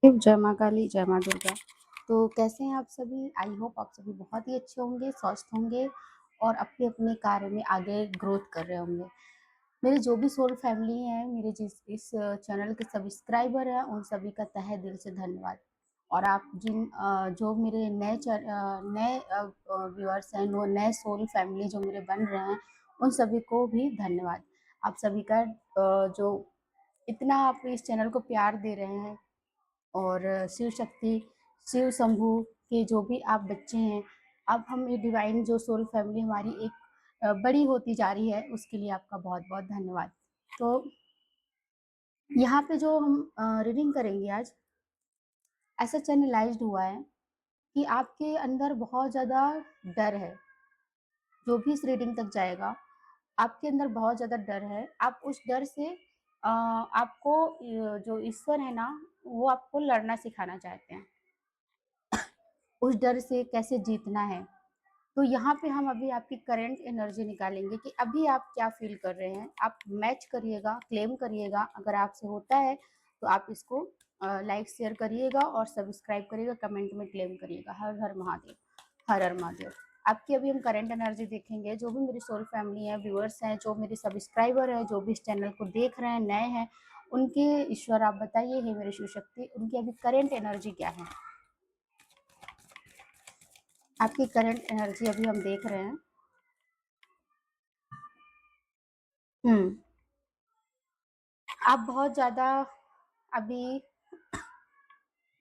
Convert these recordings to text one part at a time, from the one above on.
जय माँ काली, जय माँ दुर्गा। तो कैसे हैं आप सभी? आई होप आप सभी बहुत ही अच्छे होंगे, स्वस्थ होंगे और अपने-अपने कार्य में आगे ग्रोथ कर रहे होंगे। मेरे जो भी सोल फैमिली है, मेरे जिस इस चैनल के सब्सक्राइबर हैं, उन सभी का तहे दिल से धन्यवाद। और आप जो मेरे नए व्यूअर्स हैं, वो नए सोल फैमिली जो मेरे बन रहे हैं, उन सभी को भी धन्यवाद। आप सभी का जो इतना आप इस चैनल को प्यार दे रहे हैं और शिव शक्ति, शिव शंभू के जो भी आप बच्चे हैं, अब हम ये डिवाइन जो सोल फैमिली हमारी एक बड़ी होती जा रही है, उसके लिए आपका बहुत-बहुत धन्यवाद। तो यहाँ पे जो हम रीडिंग करेंगे आज, ऐसा चैनलाइज़्ड हुआ है कि आपके अंदर बहुत ज़्यादा डर है। जो भी इस रीडिंग तक जाएगा, आपके अंदर बहुत ज़्यादा डर है। आप उस डर से आपको जो ईश्वर है ना, वो आपको लड़ना सिखाना चाहते हैं। उस डर से कैसे जीतना है। तो यहाँ पे हम अभी आपकी करंट एनर्जी निकालेंगे कि अभी आप क्या फ़ील कर रहे हैं। आप मैच करिएगा, क्लेम करिएगा, अगर आपसे होता है तो आप इसको लाइक शेयर करिएगा और सब्सक्राइब करिएगा, कमेंट में क्लेम करिएगा। हर हर महादेव, हर हर महादेव। आपकी अभी हम करंट एनर्जी देखेंगे, जो भी मेरी सोल फैमिली है, व्यूअर्स हैं, जो मेरे सब्सक्राइबर हैं, जो भी इस चैनल को देख रहे हैं, नए हैं, उनके ईश्वर आप बताइए, हे मेरी शिव शक्ति, उनकी अभी करंट एनर्जी क्या है? आपकी करंट एनर्जी अभी हम देख रहे हैं। हुँ। आप बहुत ज़्यादा अभी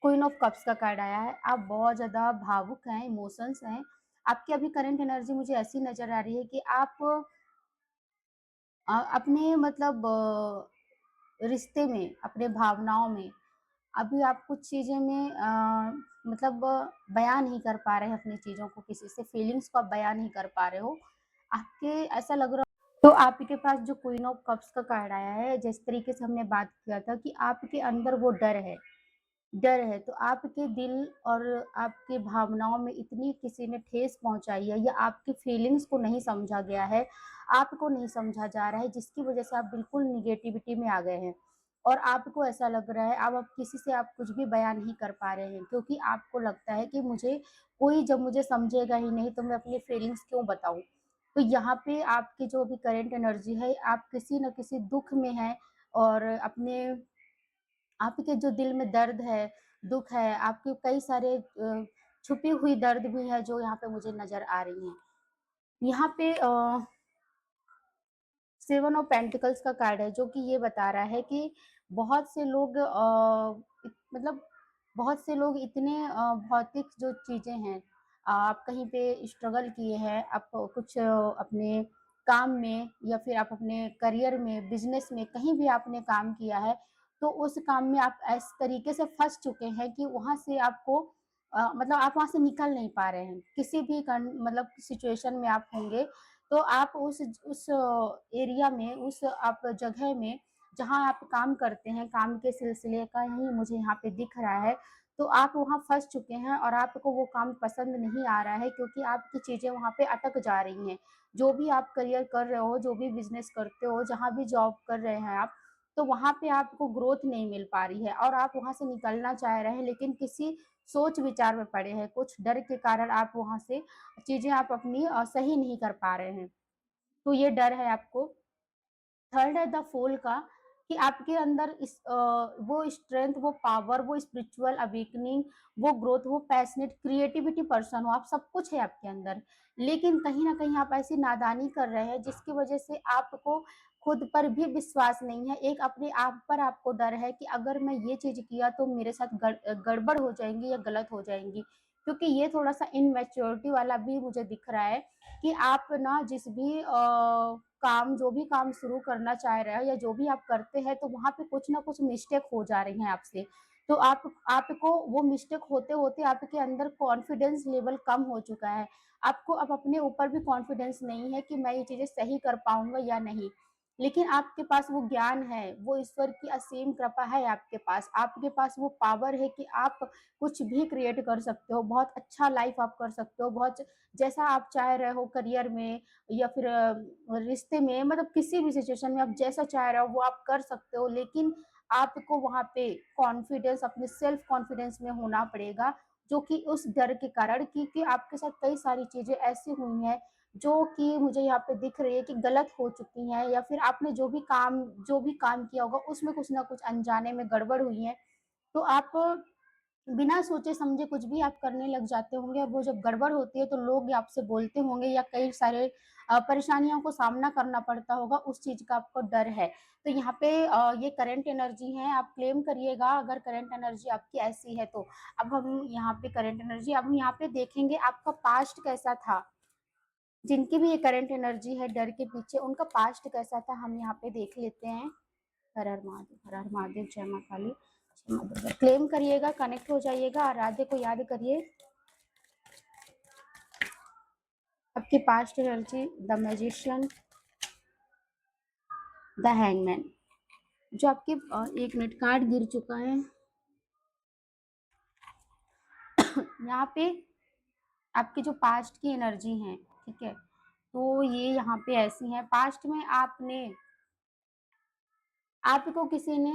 क्वीन ऑफ कप्स का कार्ड आया है। आप बहुत ज़्यादा भावुक हैं, इमोशंस हैं। आपकी अभी करंट एनर्जी मुझे ऐसी नज़र आ रही है कि आप अपने मतलब रिश्ते में, अपने भावनाओं में अभी आप कुछ चीज़ें में मतलब बयाँ नहीं कर पा रहे हैं अपनी चीज़ों को किसी से, फीलिंग्स को आप बयाँ नहीं कर पा रहे हो। आपके ऐसा लग रहा तो आपके पास जो क्वीन ऑफ कप्स का कार्ड आया है, जिस तरीके से हमने बात किया था कि आपके अंदर वो डर है, तो आपके दिल और आपकी भावनाओं में इतनी किसी ने ठेस पहुँचाई है या आपकी फीलिंग्स को नहीं समझा गया है, आपको नहीं समझा जा रहा है, जिसकी वज़ह से आप बिल्कुल नेगेटिविटी में आ गए हैं। और आपको ऐसा लग रहा है अब किसी से आप कुछ भी बयान नहीं कर पा रहे हैं, क्योंकि आपको लगता है कि कोई जब मुझे समझेगा ही नहीं, तो मैं अपनी फीलिंग्स क्यों बताऊँ? तो यहाँ पे आपकी जो अभी करंट एनर्जी है, आप किसी न किसी दुःख में हैं और आपके जो दिल में दर्द है, दुःख है, आपके कई सारे छुपी हुई दर्द भी है जो यहाँ पे मुझे नज़र आ रही हैं। यहाँ पे 7 ऑफ पेंटिकल्स का कार्ड है, जो कि ये बता रहा है कि बहुत से लोग मतलब बहुत से लोग इतने भौतिक जो चीज़ें हैं, आप कहीं पे स्ट्रगल किए हैं, आप कुछ अपने काम में या फिर आप अपने करियर में, बिज़नेस में कहीं भी आपने काम किया है, तो उस काम में आप इस तरीके से फँस चुके हैं कि वहाँ से आपको मतलब आप वहाँ से निकल नहीं पा रहे हैं। किसी भी मतलब सिचुएशन में आप होंगे, तो आप उस एरिया में, उस आप जगह में जहाँ आप काम करते हैं, काम के सिलसिले का ही मुझे यहाँ पे दिख रहा है, तो आप वहाँ फँस चुके हैं और आपको वो काम पसंद नहीं आ रहा है, क्योंकि आपकी चीज़ें वहाँ पे अटक जा रही हैं। जो भी आप करियर कर रहे हो, जो भी बिज़नेस करते हो, जहाँ भी जॉब कर रहे हैं आप, तो वहाँ पे आपको ग्रोथ नहीं मिल पा रही है और आप वहाँ से निकलना चाह रहे हैं, लेकिन किसी सोच-विचार में पड़े हैं। कुछ डर के कारण आप वहाँ से चीज़ें आप अपनी सही नहीं कर पा रहे हैं। तो ये डर है आपको। थर्ड है द फूल का, कि आपके अंदर वो स्ट्रेंथ, वो पावर, वो स्पिरिचुअल अवेकनिंग, वो ग्रोथ, वो पैशनेट क्रिएटिविटी पर्सन हो, आप सब कुछ है आपके अंदर। लेकिन कहीं न कहीं आप ऐसी नादानी कर रहे हैं जिसकी वज़ह से आपको खुद पर भी विश्वास नहीं है। एक अपने आप पर आपको डर है कि अगर मैं ये चीज़ किया तो मेरे साथ गड़बड़ हो जाएँगी या गलत हो जाएँगी। क्योंकि ये थोड़ा-सा इमैच्योरिटी वाला भी मुझे दिख रहा है कि आप ना जिस भी जो भी काम शुरू करना चाह रहे हैं या जो भी आप करते हैं, तो वहाँ पे कुछ ना कुछ मिस्टेक हो जा रही हैं आपसे। तो आपको वो मिस्टेक होते-होते आपके अंदर कॉन्फिडेंस लेवल कम हो चुका है। आपको अब अपने ऊपर भी कॉन्फिडेंस नहीं है कि मैं ये चीज़ें सही कर पाऊँगा या नहीं। लेकिन आपके पास वो ज्ञान है, वो ईश्वर की असीम कृपा है आपके पास। आपके पास वो पावर है कि आप कुछ भी क्रिएट कर सकते हो, बहुत अच्छा लाइफ़ आप कर सकते हो, बहुत जैसा आप चाह रहे हो करियर में या फिर रिश्ते में, मतलब किसी भी सिचुएशन में आप जैसा चाह रहे हो वो आप कर सकते हो। लेकिन आपको वहाँ पे कॉन्फिडेंस, अपने सेल्फ कॉन्फिडेंस में होना पड़ेगा, जो कि उस डर के कारण, क्योंकि आपके साथ कई सारी चीज़ें ऐसी हुई हैं, जो कि मुझे यहाँ पे दिख रही है कि गलत हो चुकी हैं, या फिर आपने जो भी काम किया होगा उसमें कुछ ना कुछ अनजाने में गड़बड़ हुई है। तो आप बिना सोचे समझे कुछ भी आप करने लग जाते होंगे, और वो जब गड़बड़ होती है तो लोग आपसे बोलते होंगे, या कई सारे परेशानियों को सामना करना पड़ता होगा, उस चीज़ का आपको डर है। तो यहाँ पे ये करंट एनर्जी है, आप क्लेम करिएगा अगर करंट एनर्जी आपकी ऐसी है तो। अब हम यहाँ पे करंट एनर्जी, अब हम यहाँ पे देखेंगे आपका पास्ट कैसा था। जिनकी भी ये करंट एनर्जी है डर के पीछे, उनका पास्ट कैसा था हम यहाँ पे देख लेते हैं। हर हर महादेव, हर हर महादेव, जय माँ काली, जय माँ दुर्गा। क्लेम करिएगा, कनेक्ट हो जाइएगा, आराध्य को याद करिए। आपकी past energy, the magician, the hangman, जो आपके 1 मिनट कार्ड गिर चुका है। यहाँ पे आपकी जो पास्ट की एनर्जी है, ठीक है, तो ये यहाँ पे ऐसी है, पास्ट में आपको किसी ने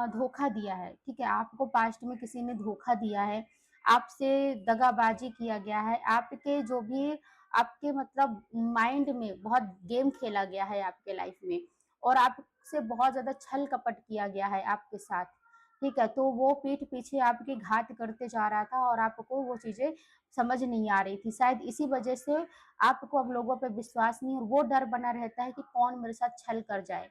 धोखा दिया है, ठीक है, आपको पास्ट में किसी ने धोखा दिया है, आपसे दगाबाजी किया गया है, आपके जो भी आपके मतलब माइंड में बहुत गेम खेला गया है आपके लाइफ में, और आपसे बहुत ज़्यादा छल कपट किया गया है आपके साथ, ठीक है, तो वो पीठ पीछे आपकी घात करते जा रहा था, और आपको वो चीज़ें समझ नहीं आ रही थी, शायद इसी वजह से आपको अब लोगों पे विश्वास नहीं, और वो डर बना रहता है कि कौन मेरे साथ छल कर जाए।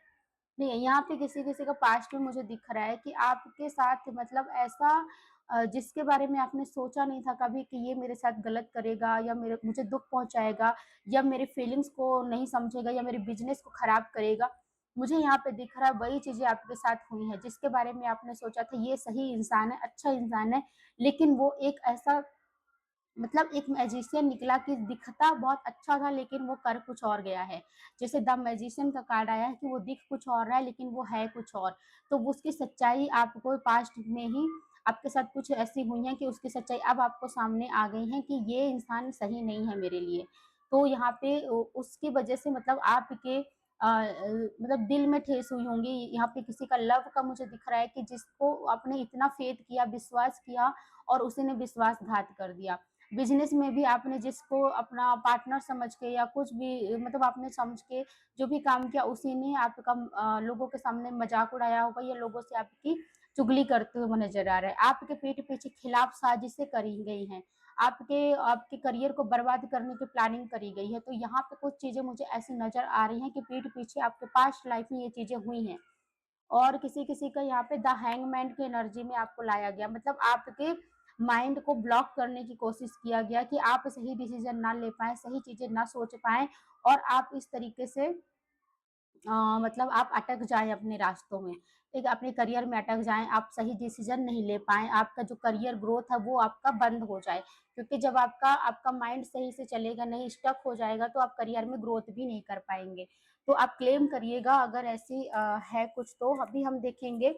नहीं, यहाँ पे किसी-किसी का पास्ट में मुझे दिख रहा है कि आपके साथ मतलब ऐसा जिसके बारे में आपने सोचा नहीं था कभी कि ये मेरे साथ गलत करेगा, या मेरे मुझे दुःख पहुँचाएगा, या मेरी फीलिंग्स को नहीं समझेगा, या मेरे बिज़नेस को खराब करेगा। मुझे यहाँ पे दिख रहा है वही चीज़ें आपके साथ हुई हैं, जिसके बारे में आपने सोचा था ये सही इंसान है, अच्छा इंसान है, लेकिन वो एक ऐसा मतलब एक मैजिशियन निकला कि दिखता बहुत अच्छा था, लेकिन वो कर कुछ और गया है। जैसे द मैजिशियन का कार्ड आया है कि वो दिख कुछ और रहा है, लेकिन वो है कुछ और। तो वो उसकी सच्चाई आपको पास्ट में ही आपके साथ कुछ ऐसी हुई है कि उसकी सच्चाई अब आपको सामने आ गई है कि ये इंसान सही नहीं है मेरे लिए। तो यहाँ पे उसकी वजह से मतलब आपके मतलब दिल में ठेस हुई होंगी। यहाँ पे किसी का लव का मुझे दिख रहा है कि जिसको आपने इतना फेथ किया, विश्वास किया, और उसी ने विश्वासघात कर दिया। बिज़नेस में भी आपने जिसको अपना पार्टनर समझ के, या कुछ भी मतलब आपने समझ के जो भी काम किया, उसी ने आपका लोगों के सामने मज़ाक उड़ाया होगा, या लोगों से आपकी चुगली करते हुए नज़र आ रहा है। आपके पीठ पीछे खिलाफ साजिशें करी गई हैं। आपके आपके करियर को बर्बाद करने की प्लानिंग करी गई है। तो यहाँ पे कुछ चीज़ें मुझे ऐसी नज़र आ रही हैं कि पीठ पीछे आपके पास्ट लाइफ में ये चीज़ें हुई हैं। और किसी-किसी का यहाँ पे द हैंगमैन की एनर्जी में आपको लाया गया। मतलब आपके माइंड को ब्लॉक करने की कोशिश किया गया कि आप सही डिसीज़न ना ले पाएँ, सही चीज़ें ना सोच पाएँ, और आप इस तरीके से मतलब आप अटक जाएँ अपने रास्तों में, ठीक है? अपने करियर में अटक जाएँ, आप सही डिसीज़न नहीं ले पाएँ, आपका जो करियर ग्रोथ है वो आपका बंद हो जाए। क्योंकि जब आपका आपका माइंड सही से चलेगा नहीं, स्टक हो जाएगा, तो आप करियर में ग्रोथ भी नहीं कर पाएँगे। तो आप क्लेम करिएगा अगर ऐसी है कुछ तो। अभी हम देखेंगे,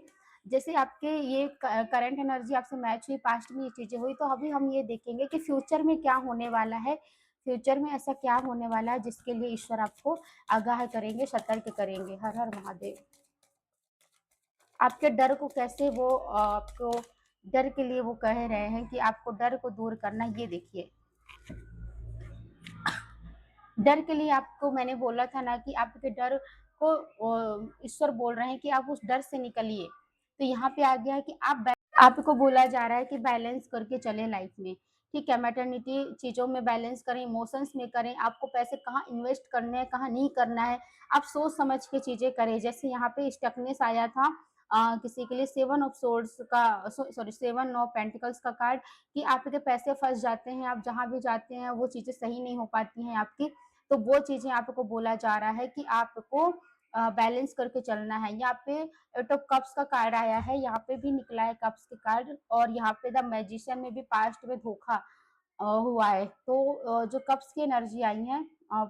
जैसे आपके ये करंट एनर्जी आपसे मैच हुई, पास्ट में ये चीज़ें हुई, तो अभी हम ये देखेंगे कि फ्यूचर में क्या होने वाला है। फ्यूचर में ऐसा क्या होने वाला है जिसके लिए ईश्वर आपको आगाह करेंगे, सतर्क करेंगे। हर हर महादेव। आपके डर को कैसे वो आपको डर के लिए वो कह रहे हैं कि आपको डर को दूर करना, ये देखिए। डर के लिए आपको मैंने बोला था ना कि आपके डर को ईश्वर बोल रहे हैं कि आप उस डर से निकलिए। तो यहाँ पे आ गया है कि आपको बोला जा रहा है कि बैलेंस करके चलें लाइफ में, ठीक है? मैटरनिटी चीज़ों में बैलेंस करें, इमोशंस में करें, आपको पैसे कहाँ इन्वेस्ट करने हैं, कहाँ नहीं करना है, आप सोच समझ के चीज़ें करें। जैसे यहाँ पे स्टकनेस आया था किसी के लिए 7 ऑफ सोर्ड्स का सॉरी 7 ऑफ पेंटिकल्स का कार्ड, कि आपके पैसे फँस जाते हैं, आप जहाँ भी जाते हैं वो चीज़ें सही नहीं हो पाती हैं आपकी। तो वो चीज़ें आपको बोला जा रहा है कि आपको बैलेंस करके चलना है। यहाँ पे 8 ऑफ कप्स का कार्ड आया है, यहाँ पे भी निकला है कप्स के कार्ड, और यहाँ पे द मैजिशियन में भी पास्ट में धोखा हुआ है। तो जो कप्स की एनर्जी आई है अ,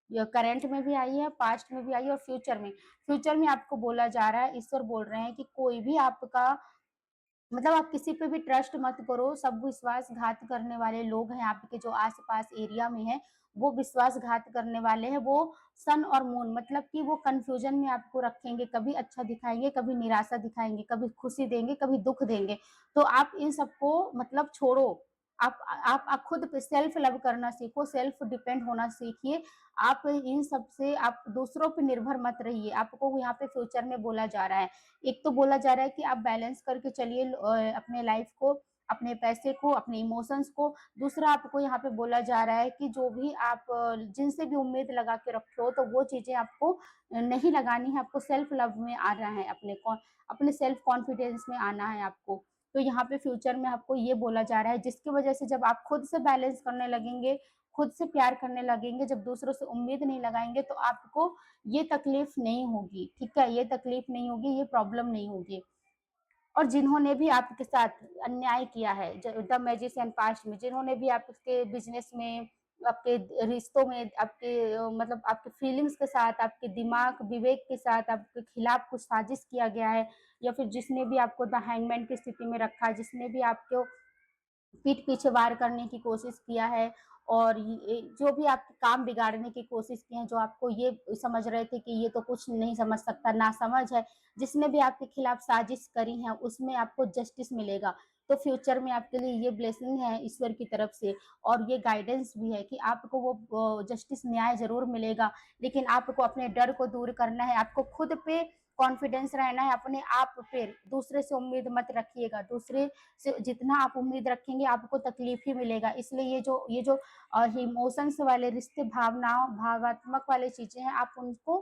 करंट में भी आई है, पास्ट में भी आई है, और फ्यूचर में आपको बोला जा रहा है, ईश्वर बोल रहे हैं कि कोई भी आपका मतलब आप किसी पे भी ट्रस्ट मत करो, सब विश्वासघात करने वाले लोग हैं आपके जो आस-पास एरिया में हैं, वो विश्वासघात करने वाले हैं, वो सन और मून मतलब कि वो कन्फ्यूज़न में आपको रखेंगे, कभी अच्छा दिखाएँगे, कभी निराशा दिखाएँगे, कभी खुशी देंगे, कभी दुःख देंगे। तो आप इन सबको मतलब छोड़ो, आप खुद पे सेल्फ लव करना सीखो, सेल्फ डिपेंड होना सीखिए। आप इन सब से आप दूसरों पे निर्भर मत रहिए, आपको यहाँ पे फ्यूचर में बोला जा रहा है। एक तो बोला जा रहा है कि आप बैलेंस करके चलिए अपने लाइफ को, अपने पैसे को, अपने इमोशंस को। दूसरा आपको यहाँ पे बोला जा रहा है कि जो भी आप जिनसे भी उम्मीद लगा के रखे हो, तो वो चीज़ें आपको नहीं लगानी है, आपको सेल्फ लव में आना है, अपने सेल्फ कॉन्फिडेंस में आना है आपको। तो यहाँ पे फ्यूचर में आपको ये बोला जा रहा है, जिसकी वजह से जब आप खुद से बैलेंस करने लगेंगे, खुद से प्यार करने लगेंगे, जब दूसरों से उम्मीद नहीं लगाएँगे, तो आपको ये तकलीफ नहीं होगी, ठीक है? ये तकलीफ नहीं होगी, ये प्रॉब्लम नहीं होगी। और जिन्होंने भी आपके साथ अन्याय किया है, द मैजिशियन पास्ट में, जिन्होंने भी आपके बिज़नेस में, आपके रिश्तों में, आपके मतलब आपके फीलिंग्स के साथ, आपके दिमाग, विवेक के साथ आपके खिलाफ कुछ साजिश किया गया है या फिर जिसने भी आपको द हैंगमैन की स्थिति में रखा है, जिसने भी आपको पीठ पीछे वार करने की कोशिश किया है और ये जो भी आपके काम बिगाड़ने की कोशिश की है, जो आपको ये समझ रहे थे कि ये तो कुछ नहीं समझ सकता, नासमझ है, जिसने भी आपके खिलाफ साजिश करी है, उसमें आपको जस्टिस मिलेगा। तो फ्यूचर में आपके लिए ये ब्लेसिंग है ईश्वर की तरफ से और ये गाइडेंस भी है कि आपको वो जस्टिस न्याय ज़रूर मिलेगा, लेकिन आपको अपने डर को दूर करना है, आपको खुद पे कॉन्फिडेंस रहना है, अपने आप पे, दूसरे से उम्मीद मत रखिएगा, दूसरे से जितना आप उम्मीद रखेंगे आपको तकलीफ ही मिलेगा। इसलिए ये जो इमोशंस वाले रिश्ते भावात्मक वाली चीज़ें हैं आप उनको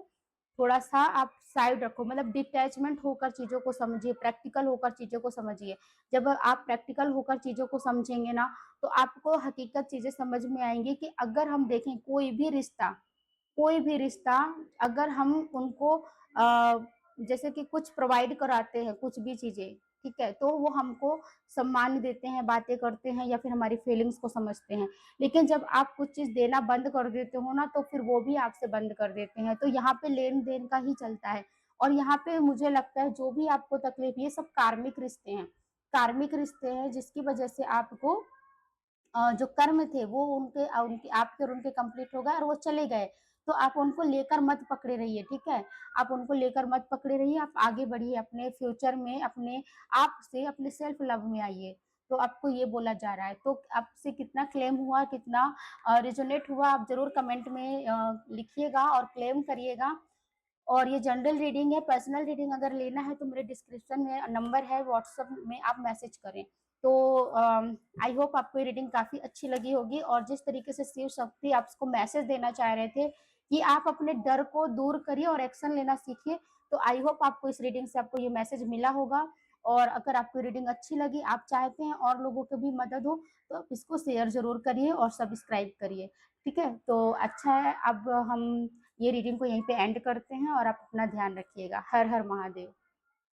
थोड़ा-सा आप साइड रखो मतलब डिटैचमेंट होकर चीज़ों को समझिए, प्रैक्टिकल होकर चीज़ों को समझिए। जब आप प्रैक्टिकल होकर चीज़ों को समझेंगे ना, तो आपको हकीकत चीज़ें समझ में आएँगी कि अगर हम देखें कोई भी रिश्ता अगर हम उनको जैसे कि कुछ प्रोवाइड कराते हैं, कुछ भी चीज़ें, ठीक है? तो वो हमको सम्मान देते हैं, बातें करते हैं या फिर हमारी फीलिंग्स को समझते हैं। लेकिन जब आप कुछ चीज़ देना बंद कर देते हो ना, तो फिर वो भी आपसे बंद कर देते हैं। तो यहाँ पे लेन-देन का ही चलता है और यहाँ पे मुझे लगता है जो भी आपको तकलीफ ये सब कार्मिक रिश्ते हैं। कार्मिक रिश्ते हैं जिसकी वजह से आपको जो कर्म थे वो उनके आपके और उनके कंप्लीट हो गए और वो चले गए। तो आप उनको लेकर मत पकड़े रहिए, ठीक है? आप उनको लेकर मत पकड़े रहिए, आप आगे बढ़िए अपने फ्यूचर में अपने आप से अपने सेल्फ लव में आइए। तो आपको ये बोला जा रहा है। तो आपसे कितना क्लेम हुआ, कितना रेज़ोनेट हुआ आप ज़रूर कमेंट में लिखिएगा और क्लेम करिएगा। और ये जनरल रीडिंग है, पर्सनल रीडिंग अगर लेना है तो मेरे डिस्क्रिप्शन में नंबर है, व्हाट्सएप में आप मैसेज करें। तो आई होप आपको ये रीडिंग काफ़ी अच्छी लगी होगी और जिस तरीके से शिव शक्ति आपको मैसेज देना चाह रहे थे कि आप अपने डर को दूर करिए और एक्शन लेना सीखिए। तो आई होप आपको इस रीडिंग से आपको ये मैसेज मिला होगा और अगर आपको रीडिंग अच्छी लगी, आप चाहते हैं और लोगों की भी मदद हो, तो आप इसको शेयर ज़रूर करिए और सब्सक्राइब करिए। ठीक है? तो अच्छा है, अब हम ये रीडिंग को यहीं पे एंड करते हैं और आप अपना ध्यान रखिएगा। हर हर महादेव।